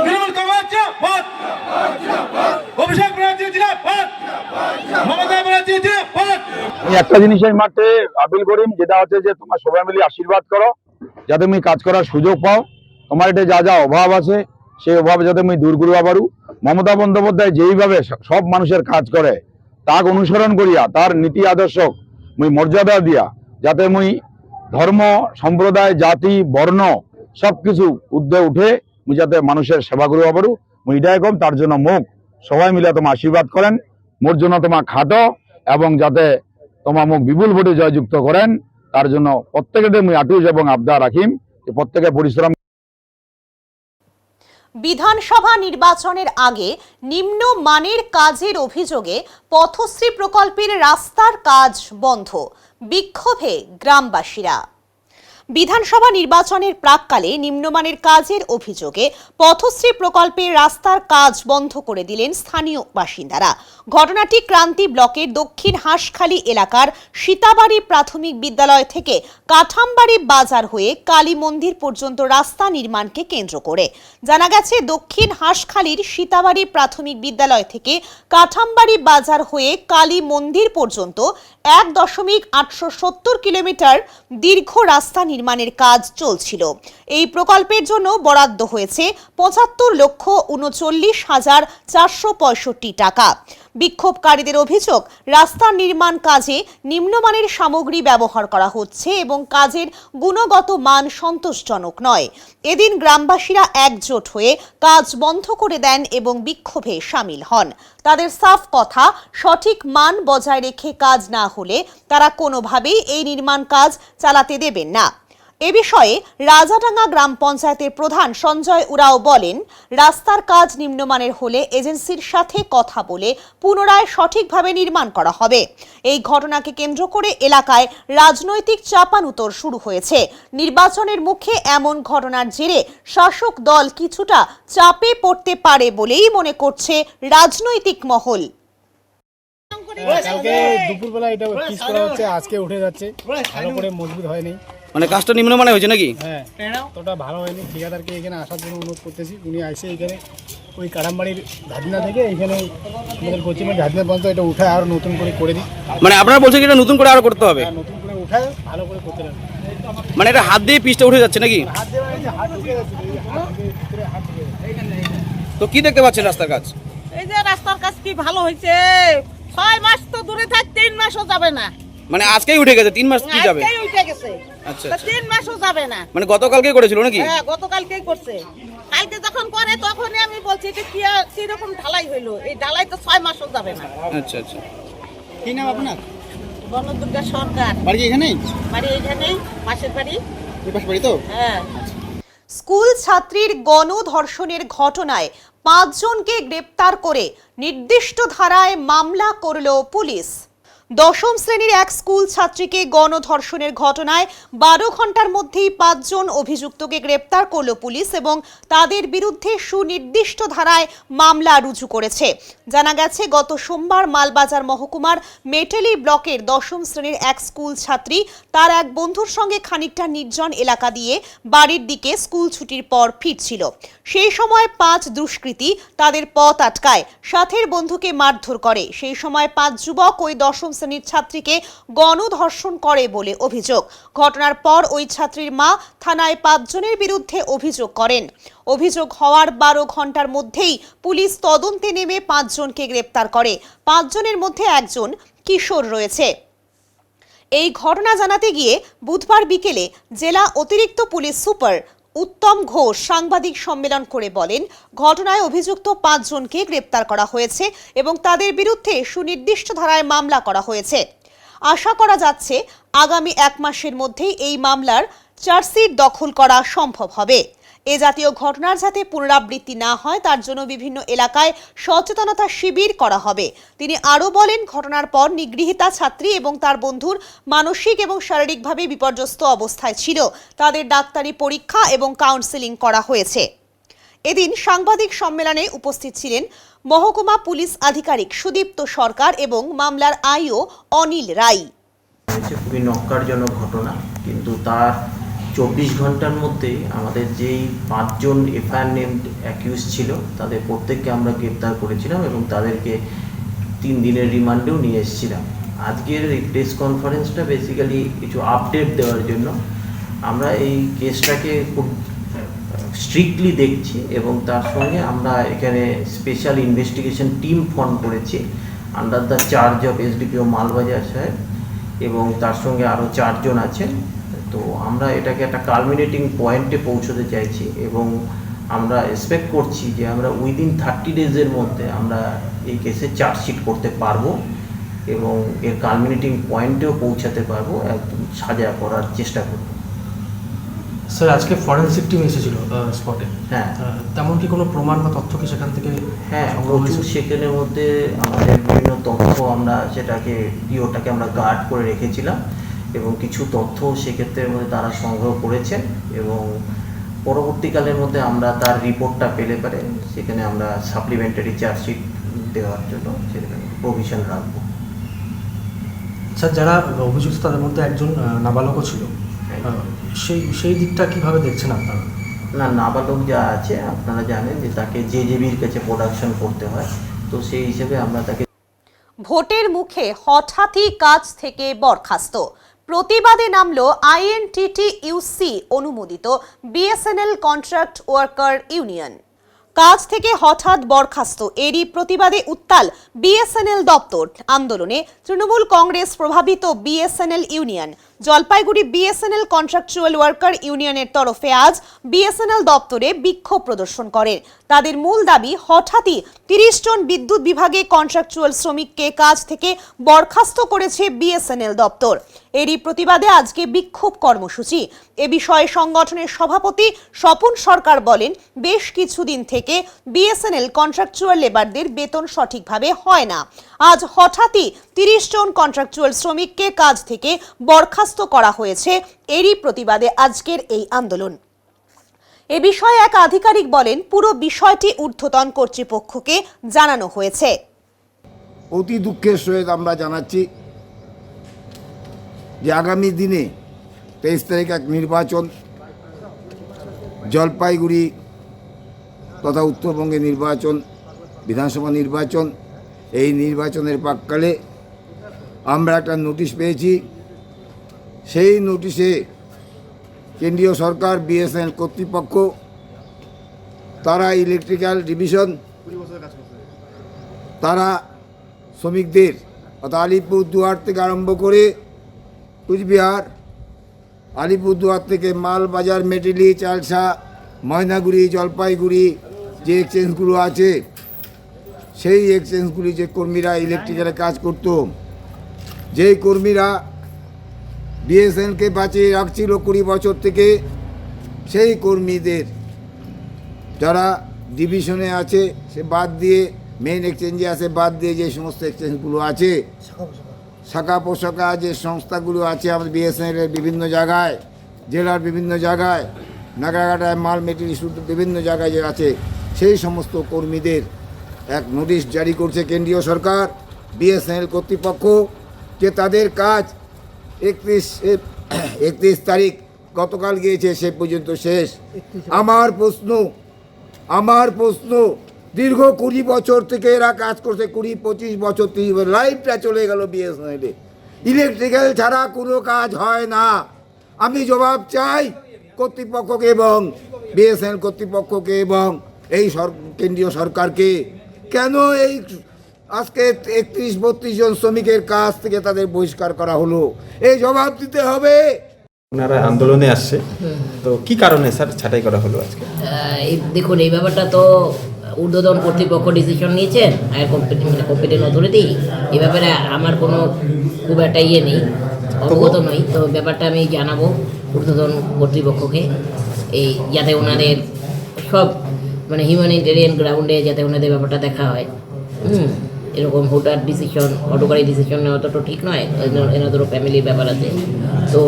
তৃণমূল কংগ্রেস জিন্দাবাদ, অভিষেক ব্যানার্জি জিন্দাবাদ, মমতা ব্যানার্জি জিন্দাবাদ। আমি একটা জিনিসের মাঠে আপিল করি, যেটা হচ্ছে যে তোমার সবাই মিলে আশীর্বাদ করো যাতে তুমি কাজ করার সুযোগ পাও। তোমার এটা যা যা অভাব আছে সেই অভাব যাতে আমি দূর করবা পারু। মমতা বন্দ্যোপাধ্যায় যেইভাবে সব মানুষের কাজ করে তাক অনুসরণ করিয়া তার নীতি আদর্শ মুই মর্যাদা দিয়া যাতে মুই ধর্ম, সম্প্রদায়, জাতি, বর্ণ সবকিছু ঊর্ধ্বে উঠে মুই যাতে মানুষের সেবা করবা পারু, মুই এটাই কম। তার জন্য মুখ সবাই মিলে তোমার আশীর্বাদ করেন, মোর জন্য তোমার খাটো এবং যাতে তোমার মুখ বিপুল ভোটে জয়যুক্ত করেন, তার জন্য প্রত্যেকেতে মুই আটুস এবং আবদার রাখিম যে প্রত্যেকে পরিশ্রম। বিধানসভা নির্বাচনের আগে নিম্নমানের কাজের অভিযোগে পথশ্রী প্রকল্পের রাস্তার কাজ বন্ধ, বিক্ষোভে গ্রামবাসীরা। বিধানসভা নির্বাচনের প্রাককালে নিম্নমানের কাজের অভিযোগে পথশ্রী প্রকল্পের রাস্তার কাজ বন্ধ করে দিলেন স্থানীয় বাসিন্দারা। ঘটনাটি ক্রান্তি ব্লকের দক্ষিণ হাঁসখালী এলাকার সীতাবাড়ি প্রাথমিক বিদ্যালয় থেকে কাঠামবাড়ি বাজার হয়ে কালী মন্দির পর্যন্ত রাস্তা নির্মাণকে কেন্দ্র করে। জানা গেছে, দক্ষিণ হাঁসখালীর সীতাবাড়ি প্রাথমিক বিদ্যালয় থেকে কাঠামবাড়ি বাজার হয়ে কালী মন্দির পর্যন্ত 1.870 কিলোমিটার দীর্ঘ রাস্তা নির্মাণের কাজ চলছিল। এই প্রকল্পের জন্য বরাদ্দ হয়েছে 75,39,465 টাকা। বিক্ষোভকারীদের অভিযোগ, রাস্তা নির্মাণ কাজে নিম্নমানের সামগ্রী ব্যবহার করা হচ্ছে এবং কাজের গুণগত মান সন্তোষজনক নয়। এদিন গ্রামবাসীরা একজোট হয়ে কাজ বন্ধ করে দেন এবং বিক্ষোভে সামিল হন। তাদের সাফ কথা, সঠিক মান বজায় রেখে কাজ না হলে তারা কোনোভাবেই এই নির্মাণ কাজ চালাতে দেবেন না। এ বিষয়ে রাজাডাঙ্গা গ্রাম পঞ্চায়েতের প্রধান সঞ্জয় উরাও বলেন, রাস্তার কাজ নিম্নমানের হলে এজেন্সির সাথে কথা বলে পুনরায় সঠিকভাবে নির্মাণ করা হবে। এই ঘটনাকে কেন্দ্র করে এলাকায় রাজনৈতিক চাপানুতর শুরু হয়েছে। নির্বাচনের মুখে এমন ঘটনার জেরে শাসক দল কিছুটা চাপে পড়তে পারে বলেই মনে করছে রাজনৈতিক মহল। কালকে দুপুরবেলা এটা পিচ করা হচ্ছে, আজকে উঠে যাচ্ছে, ভালো করে মজবুত হয়নি। মানে কাজটা নিম্নমানের হয়েছে নাকি? হ্যাঁ, অতটা ভালো হয়নি। ঠিকাদারকে এখানে আসার জন্য অনুরোধ করতেছি। উনি আসে এখানে ওই কারামবাড়ির ধাদিনা থেকে এখানে আমাদের পশ্চিমের ধাদিনা পর্যন্ত এটা উঠায় আরো নতুন করে দিই। মানে আপনারা বলছেন এটা নতুন করে আরো করতে হবে? নতুন করে উঠায় ভালো করে করতে হবে। মানে এটা হাত দিয়ে পিচটা উঠে যাচ্ছে নাকি? হাত দিয়ে মানে হাত ঢুকে যাচ্ছে, হাত ঢুকে যাচ্ছে। তো কি দেখতে পাচ্ছেন রাস্তার কাজ? এই যে রাস্তার কাজ কি ভালো হয়েছে, 6 মাস তো দূরে থাক, 3 মাসও যাবে না। মানে আজকেই উঠে গেছে, 3 মাস কি যাবে? আজকেই উঠে গেছে। আচ্ছা, 3 মাসও যাবে না। মানে গতকালকেই করেছিল নাকি? হ্যাঁ, গতকালকেই করছে। কালকে যখন করে তখনই আমি বলছি যে কিরকম ঢালাই হইলো, এই ঢালাই তো 6 মাসও যাবে না। আচ্ছা আচ্ছা, কি নাম আপনার? বনদুর্গা সরকার। বাড়ি এখানেই? বাড়ি এখানেই, পাশের বাড়ি। এই পাশে বাড়ি তো? হ্যাঁ। স্কুল ছাত্রীর গণধর্ষণের ঘটনায় 5 জনকে গ্রেপ্তার করে নির্দিষ্ট ধারায় মামলা করল পুলিশ। 10ম শ্রেণীর এক স্কুল ছাত্রীকে গণধর্ষণের ঘটনায় 12 ঘন্টার মধ্যেই 5 জন অভিযুক্তকে গ্রেপ্তার করল পুলিশ এবং তাদের বিরুদ্ধে সুনির্দিষ্ট ধারায় মামলা রুজু করেছে। জানা গেছে, গত সোমবার মালবাজার মহকুমার মেটেলি ব্লকের 10ম শ্রেণীর এক স্কুল ছাত্রী তার এক বন্ধুর সঙ্গে খানিকটা নির্জন এলাকা দিয়ে বাড়ির দিকে স্কুল ছুটির পর ফিরছিল। সেই সময় 5 দুষ্কৃতী তাদের পথ আটকায়, সাথের বন্ধুকে মারধর করে। সেই সময় 5 যুবক ওই 10ম শ্রেণীর ছাত্রীকে গণধর্ষণ করে বলে অভিযোগ। ঘটনার পর ওই ছাত্রীর মা থানায় 5 জনের বিরুদ্ধে অভিযোগ করেন। অভিযোগ হওয়ার 12 ঘন্টার মধ্যেই পুলিশ তদন্তে নেমে 5 জনকে গ্রেপ্তার করে। 5 জনের মধ্যে একজন কিশোর রয়েছে। এই ঘটনা জানাতে গিয়ে বুধবার বিকেলে জেলা অতিরিক্ত পুলিশ সুপার উত্তম ঘোষ সাংবাদিক সম্মেলন করে বলেন, ঘটনায় অভিযুক্ত 5 জনকে গ্রেপ্তার করা হয়েছে এবং তাদের বিরুদ্ধে সুনির্দিষ্ট ধারায় মামলা করা হয়েছে। আশা করা যাচ্ছে আগামী 1 মাসের মধ্যেই এই মামলার চার্জশিট দখল করা সম্ভব হবে। এ জাতীয় ঘটনার যাতে পুনরাবৃত্তি না হয় তার জন্য বিভিন্ন এলাকায় সচেতনতা শিবির করা হবে। তিনি আরও বলেন, ঘটনার পর নিগৃহীতা ছাত্রী এবং তার বন্ধুর মানসিক এবং শারীরিকভাবে বিপর্যস্ত অবস্থায় ছিল। তাদের ডাক্তারি পরীক্ষা এবং কাউন্সেলিং করা হয়েছে। এদিন সাংবাদিক সম্মেলনে উপস্থিত ছিলেন মহকুমা পুলিশ আধিকারিক সুদীপ্ত সরকার এবং মামলার আইও অনিল রায়। খুবই নক্কারজনক ঘটনা, কিন্তু তার 24 ঘন্টার মধ্যে আমাদের যেই 5 জন এফআইআর নেমড অ্যাকিউজ ছিল তাদের প্রত্যেককে আমরা গ্রেপ্তার করেছিলাম এবং তাদেরকে 3 দিনের রিমান্ডেও নিয়ে এসেছিলাম। আজকের এই প্রেস কনফারেন্সটা বেসিক্যালি কিছু আপডেট দেওয়ার জন্য। আমরা এই কেসটাকে খুব স্ট্রিক্টলি দেখছি এবং তার সঙ্গে আমরা এখানে স্পেশাল ইনভেস্টিগেশন টিম ফর্ম করেছি under the charge of SDPO Malbazar সাহেব এবং তার সঙ্গে আরও 4 জন আছেন। তো আমরা এটাকে একটা কালমিনেটিং পয়েন্টে পৌঁছতে চাইছি এবং আমরা এক্সপেক্ট করছি যে আমরা উইদিন 30 ডেজের মধ্যে আমরা এই কেসে চার্জশিট করতে পারবো এবং এর কালমিনেটিং পয়েন্টেও পৌঁছাতে পারবো, একদম সাজা করার চেষ্টা করব। স্যার, আজকে ফরেনসিক টিম এসেছিল স্পটে। হ্যাঁ, তেমন কি কোনো প্রমাণ বা তথ্য কি সেখান থেকে? হ্যাঁ, প্রচুর সেখানের মধ্যে আমাদের বিভিন্ন তথ্য, আমরা সেটাকে ভিডিওটাকে আমরা গার্ড করে রেখেছিলাম এবং কিছু তথ্য সেক্ষেত্রের মধ্যে তারা সংগ্রহ করেছেন এবং পরবর্তীকালের মধ্যে আমরা তার রিপোর্টটা পেলে পারে সেখানে আমরা সাপ্লিমেন্টারি চার্জশিট দেওয়ার জন্য সেখানে প্রভিশন রাখবো। স্যার, যারা অভিযুক্ত তাদের মধ্যে একজন নাবালকও ছিল, সেই দিকটা কিভাবে দেখছেন আপনারা? না, নাবালক যা আছে আপনারা জানেন যে তাকে জেজেবির কাছে প্রোডাকশন করতে হয়, তো সেই হিসেবে আমরা তাকে। ভোটের মুখে হঠাৎই কাজ থেকে বরখাস্ত, প্রতিবাদে নামল INTTUC অনুমোদিত বিএসএনএল কন্ট্রাক্ট ওয়ার্কার ইউনিয়ন। কাজ থেকে হঠাৎ বরখাস্ত, এরই প্রতিবাদে উত্তাল বিএসএনএল দপ্তর। আন্দোলনে তৃণমূল কংগ্রেস প্রভাবিত BSNL union. Jalpaiguri BSNL contractual worker ইউনিয়নের তরফে আজ বিএসএনএল দপ্তরে বিক্ষোভ প্রদর্শন করেন। তাদের মূল দাবি, হঠাৎই 30 জন বিদ্যুৎ বিভাগে কন্ট্রাকচুয়াল শ্রমিককে কাজ থেকে বরখাস্ত করেছে বিএসএনএল দপ্তর। এরই প্রতিবাদে আজকে বিক্ষোভ কর্মসূচি। এ বিষয়ে সংগঠনের সভাপতি স্বপন সরকার বলেন, বেশ কিছুদিন থেকে বিএসএনএল কন্ট্রাকচুয়াল লেবারদের বেতন সঠিকভাবে হয় না। আজ হঠাৎই 30 জন কন্ট্রাকচুয়াল শ্রমিককে কাজ থেকে বরখাস্ত করা হয়েছে। এরই প্রতিবাদে আজকের এই আন্দোলন। এ বিষয়ে এক আধিকারিক বলেন, পুরো বিষয়টি ঊর্ধ্বতন কর্তৃপক্ষকে জানানো হয়েছে। অতি দুঃখের সহিত আমরা জানাচ্ছি যে আগামী দিনে 23 তারিখ এক নির্বাচন, জলপাইগুড়ি তথা উত্তরবঙ্গে নির্বাচন, বিধানসভা নির্বাচন। এই নির্বাচনের প্রাক্কালে আমরা একটা নোটিশ পেয়েছি। সেই নোটিশে কেন্দ্রীয় সরকার, বিএসএনএল কর্তৃপক্ষ, তারা ইলেকট্রিক্যাল ডিভিশন, তারা শ্রমিকদের অর্থাৎ আলিপুরদুয়ার থেকে আরম্ভ করে কুচবিহার, আলিপুরদুয়ার থেকে মালবাজার, মেটেলি, চালসা, ময়নাগুড়ি জলপাইগুড়ি যে এক্সচেঞ্জগুলো আছে সেই এক্সচেঞ্জগুলি যে কর্মীরা ইলেকট্রিক্যালে কাজ করতো, যেই কর্মীরা বিএসএনকে বাঁচিয়ে রাখছিল 20 বছর থেকে, সেই কর্মীদের যারা ডিভিশনে আছে সে বাদ দিয়ে, মেইন এক্সচেঞ্জে আছে বাদ দিয়ে যে সমস্ত এক্সচেঞ্জগুলো আছে, শাখা পোশাখা যে সংস্থাগুলো আছে আমাদের বিএসএনএলের বিভিন্ন জায়গায়, জেলার বিভিন্ন জায়গায়, নাগরাঘাটায় মাল মেটেরিয়াল বিভিন্ন জায়গায় যে আছে, সেই সমস্ত কর্মীদের এক নোটিশ জারি করছে কেন্দ্রীয় সরকার, বিএসএনএল কর্তৃপক্ষ, যে তাদের কাজ 31 তারিখ গতকাল গিয়েছে, সে পর্যন্ত শেষ। আমার প্রশ্ন দীর্ঘ 20 বছর থেকে এরা কাজ করছে, 20-25 বছর 30 বছর, লাইফটা চলে গেল বিএসএনএলে। ইলেকট্রিক্যাল ছাড়া কোনো কাজ হয় না। আমি জবাব চাই কর্তৃপক্ষকে এবং বিএসএনএল কর্তৃপক্ষকে এবং এই কেন্দ্রীয় সরকারকে, কেন এই আজকে 31-32 জন শ্রমিকের কাজ থেকে তাদের বহিষ্কার করা হলো, এই জবাব দিতে হবে। ওনারা আন্দোলনে আসছে, তো কি কারণে স্যার ছাঁটাই করা হলো আজকে? দেখুন, এই ব্যাপারটা তো ঊর্ধ্বতন কর্তৃপক্ষ ডিসিশন নিয়েছেন, কম্পিটেন্ট অথরিটি। এই ব্যাপারে আমার কোনো খুব একটা নেই, অবগত নই। তো ব্যাপারটা আমি জানাবো ঊর্ধ্বতন কর্তৃপক্ষকে, এই যাতে ওনাদের সব হিউম্যানিটেরিয়ান গ্রাউন্ডে যাতে ওনাদের ব্যাপারটা দেখা হয়। এরকম হটকারী ডিসিশন নেওয়া তো ঠিক নয়, এনাদেরও ফ্যামিলির ব্যাপার আছে। তো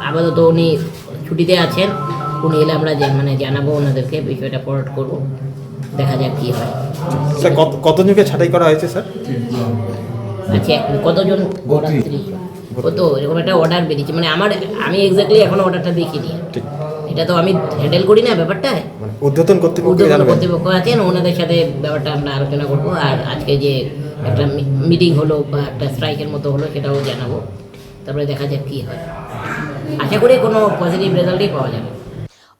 আপাতত উনি ছুটিতে আছেন, উনি এলে আমরা জানাবো ওনাদেরকে, বিষয়টা ফরওয়ার্ড করবো, দেখা যাক কী হয়। স্যার কতজনকে ছাঁটাই করা হয়েছে স্যার? আচ্ছা, কতজন? 30 কত এরকম একটা অর্ডার বেরিয়েছে, আমি এক্স্যাক্টলি এখনো অর্ডারটা দেখিনি। এটা তো আমি হ্যান্ডেল করি না ব্যাপারটা, ঊর্ধ্বতন কর্তৃপক্ষ আছেন, ওনাদের সাথে ব্যাপারটা আমরা আলোচনা করবো। আর আজকে যে একটা মিটিং হলো বা একটা স্ট্রাইকের মতো হলো, সেটাও জানাবো, তারপরে দেখা যাক কী হয়। আশা করি কোনো পজিটিভ রেজাল্টই পাওয়া যাবে।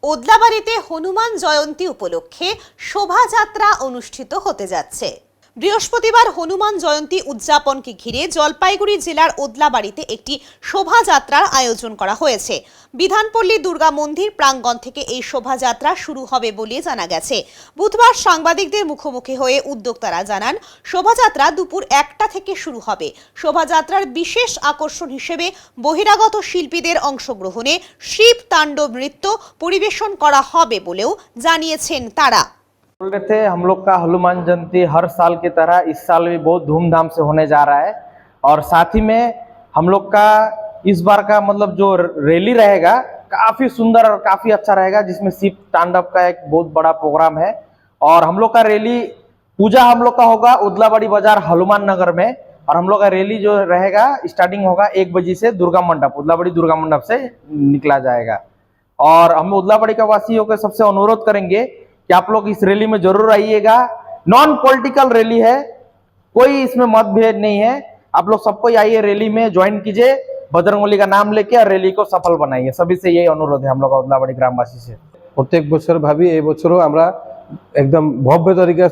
ওদলাবাড়িতে হনুমান জয়ন্তী উপলক্ষে শোভাযাত্রা অনুষ্ঠিত হতে যাচ্ছে। বৃহস্পতিবার হনুমান জয়ন্তী উদযাপনকে ঘিরে জলপাইগুড়ি জেলার ওদলাবাড়িতে একটি শোভাযাত্রার আয়োজন করা হয়েছে। বিধানপল্লী দুর্গা মন্দির প্রাঙ্গণ থেকে এই শোভাযাত্রা শুরু হবে বলে জানা গেছে। বুধবার সাংবাদিকদের মুখোমুখি হয়ে উদ্যোক্তারা জানান, শোভাযাত্রা দুপুর 1টা থেকে শুরু হবে। শোভাযাত্রার বিশেষ আকর্ষণ হিসেবে বহিরাগত শিল্পীদের অংশগ্রহণে শিব তাণ্ডব নৃত্য পরিবেশন করা হবে বলেও জানিয়েছেন তারা। बोल रहे थे हम लोग का हनुमान जयंती हर साल की तरह इस साल भी बहुत धूमधाम से होने जा रहा है, और साथ ही में हम लोग का इस बार का जो रैली रहेगा काफ़ी सुंदर और काफ़ी अच्छा रहेगा, जिसमें शिव तांडव का एक बहुत बड़ा प्रोग्राम है। और हम लोग का रैली पूजा हम लोग का होगा उदलाबाड़ी बाजार हनुमान नगर में, और हम लोग का रैली जो रहेगा स्टार्टिंग होगा 1 बजे से दुर्गा मंडप, उदलाबाड़ी दुर्गा मंडप से निकला जाएगा। और हम उदलाबाड़ी का वासियों को सबसे अनुरोध करेंगे कि आप लोग इस रैली में जरूर आइएगा। नॉन पॉलिटिकल रैली है, कोई इसमें मतभेद नहीं है। आप लोग सबको आइए, रैली में ज्वाइन कीजिए, बजरंगबली का नाम लेके और रैली को सफल बनाइए। सभी से यही अनुरोध है हम लोग उदलाबाड़ी ग्रामवासी से। প্রত্যেক বছর ভাবি এই বছরও আমরা একদম ভব্য তরিকা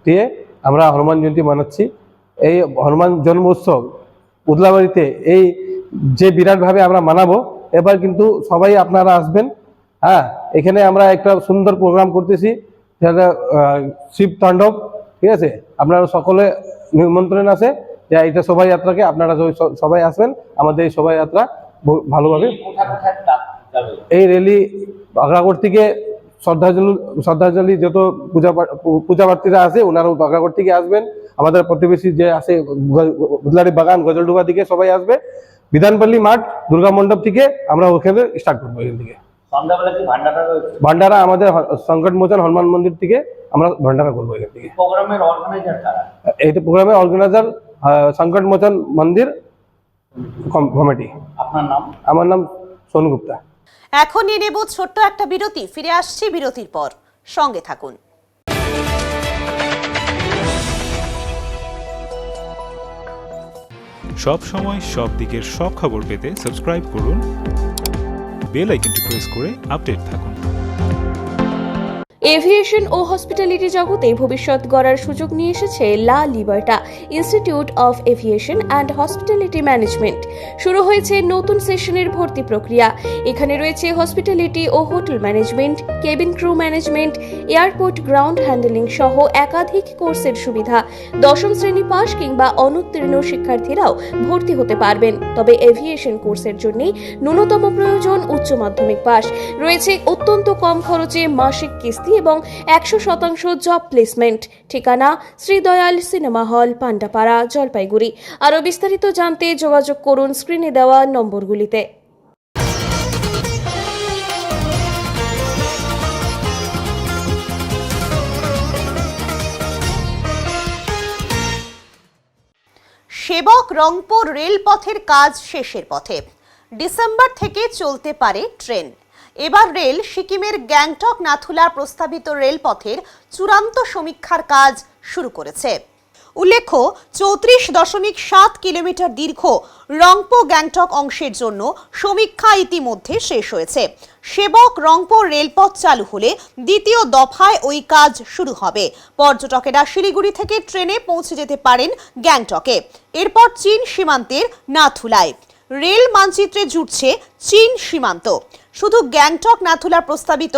দিয়ে আমরা হনুমান জয়ন্তী মানাচ্ছি। এই হনুমান জন্ম উৎসব উদলাবাড়িতে এই যে বিরাটভাবে আমরা মানাবো, এবার কিন্তু সবাই আপনারা আসবেন। হ্যাঁ, এখানে আমরা একটা সুন্দর প্রোগ্রাম করতেছি, যেটা শিব তাণ্ডব, ঠিক আছে? আপনারা সকলে নিমন্ত্রণ আছে যে এটা শোভাযাত্রাকে আপনারা সবাই আসবেন। আমাদের এই শোভাযাত্রা ভালোভাবে, এই র্যালি বাগড়াগড় থেকে শ্রদ্ধাঞ্জলি যত পূজাপ্রার্থীরা আছে ওনারা বাগড়াগড় থেকে আসবেন। আমাদের প্রতিবেশী যে আছে বুদলারি বাগান গজলডুবা থেকে সবাই আসবে। বিধানপল্লী মাঠ দুর্গা মণ্ডপ থেকে আমরা ওখানে স্টার্ট করবো। এখান থেকে ভান্ডারা আমাদের সংকট মোচন হনুমান মন্দির থেকে আমরা ভান্ডারা করবো। এখান থেকে এইটা প্রোগ্রামের অর্গানাইজার সংকট মোচন মন্দির কমিটি। আপনার নাম? আমার নাম সোনু গুপ্তা। এখন নিয়ে নেব ছোট্ট একটা বিরতি, ফিরে আসছি বিরতির পর, সঙ্গে থাকুন। সব সময় সব দিকের সব খবর পেতে সাবস্ক্রাইব করুন, বেল আইকনটি প্রেস করে আপডেট থাকুন। এভিয়েশন ও হসপিটালিটি জগতে ভবিষ্যৎ গড়ার সুযোগ নিয়ে এসেছে La Liberta institute of aviation and hospitality management. শুরু হয়েছে নতুন সেশনের ভর্তি প্রক্রিয়া। এখানে রয়েছে হসপিটালিটি ও hotel management, cabin crew management, airport ground handling সহ একাধিক কোর্সের সুবিধা। 10ম শ্রেণী পাস কিংবা অনুত্তীর্ণ শিক্ষার্থীরাও ভর্তি হতে পারবেন। তবে এভিয়েশন কোর্সের জন্য ন্যূনতম প্রয়োজন উচ্চ মাধ্যমিক পাস। রয়েছে অত্যন্ত কম খরচে মাসিক কিস্তি এবং 100% জব প্লেসমেন্ট। ঠিকানা শ্রীদয়াল সিনেমা হল, পান্ডাপাড়া, জলপাইগুড়ি। আরও বিস্তারিত জানতে যোগাযোগ করুন স্ক্রিনে দেওয়া নম্বরগুলিতে। সেবক রংপুর রেলপথের কাজ শেষের পথে। ডিসেম্বর থেকে চলতে পারে ট্রেন। এবার রেল সিকিমের গ্যাংটক নাথুলা প্রস্তাবিত রেলপথের চূড়ান্ত সমীক্ষার কাজ শুরু করেছে। উল্লেখ্য, 34.7 কিলোমিটার দীর্ঘ রংপো গ্যাংটক অংশের জন্য সমীক্ষা ইতিমধ্যে শেষ হয়েছে। সেবক রংপো রেলপথ চালু হলে দ্বিতীয় দফায় ওই কাজ শুরু হবে। পর্যটকেরা শিলিগুড়ি থেকে ট্রেনে পৌঁছে যেতে পারেন গ্যাংটকে, এরপর চীন সীমান্তের নাথুলায়। রেল মানচিত্রে জুটছে চীন সীমান্ত। শুধু গ্যাংটক নাথুলা প্রস্তাবিত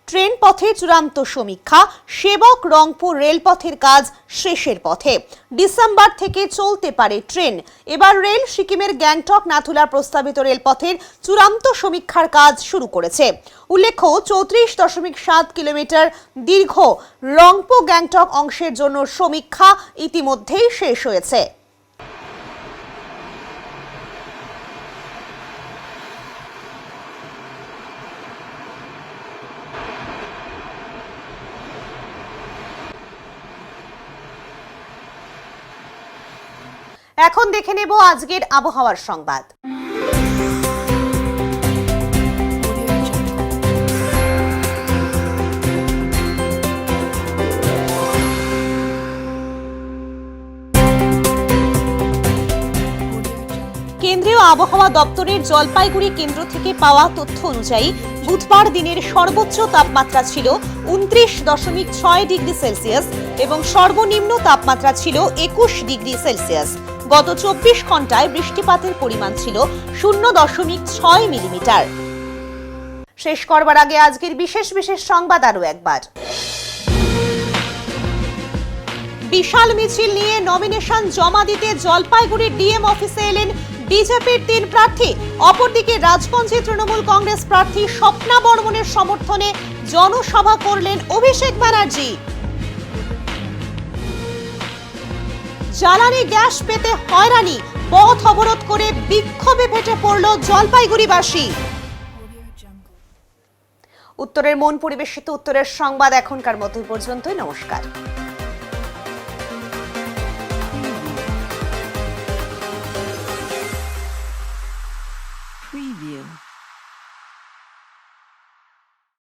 ট্রেন পথের চূড়ান্ত সমীক্ষা। সেবক রংপুর রেলপথের কাজ শেষের পথে। ডিসেম্বর থেকে চলতে পারে ট্রেন। এবার রেল সিকিমের গ্যাংটক নাথুলা প্রস্তাবিত রেলপথের চূড়ান্ত সমীক্ষার কাজ শুরু করেছে। উল্লেখ্য, 34.7 কিলোমিটার দীর্ঘ রংপো গ্যাংটক অংশের জন্য সমীক্ষা ইতিমধ্যেই শেষ হয়েছে। এখন দেখে নেব আজকের আবহাওয়ার সংবাদ। কেন্দ্রীয় আবহাওয়া দপ্তরের জলপাইগুড়ি কেন্দ্র থেকে পাওয়া তথ্য অনুযায়ী বুধবার দিনের সর্বোচ্চ তাপমাত্রা ছিল 29.6 ডিগ্রি সেলসিয়াস এবং সর্বনিম্ন তাপমাত্রা ছিল 21 ডিগ্রি সেলসিয়াস। গত 24 ঘন্টায় বৃষ্টিপাতের পরিমাণ ছিল 0.6 মিলিমিটার। শেষ করবার আগে আজকের বিশেষ সংবাদ আরও একবার। বিশাল মিছিল নিয়ে নমিনেশন জমা দিতে জলপাইগুড়ির ডিএম অফিসে এলেন বিজেপির 3 প্রার্থী। অপরদিকে রাজগঞ্জে তৃণমূল কংগ্রেস প্রার্থী স্বপ্না বর্মনের সমর্থনে জনসভা করলেন অভিষেক ব্যানার্জি। জ্বালানি গ্যাস পেতে হয়রানি, পথ অবরোধ করে বিক্ষোভে ফেটে পড়ল জলপাইগুড়িবাসী। উত্তরের মন পরিবেশিত উত্তরের সংবাদ এখনকার মতো পর্যন্তই। নমস্কার।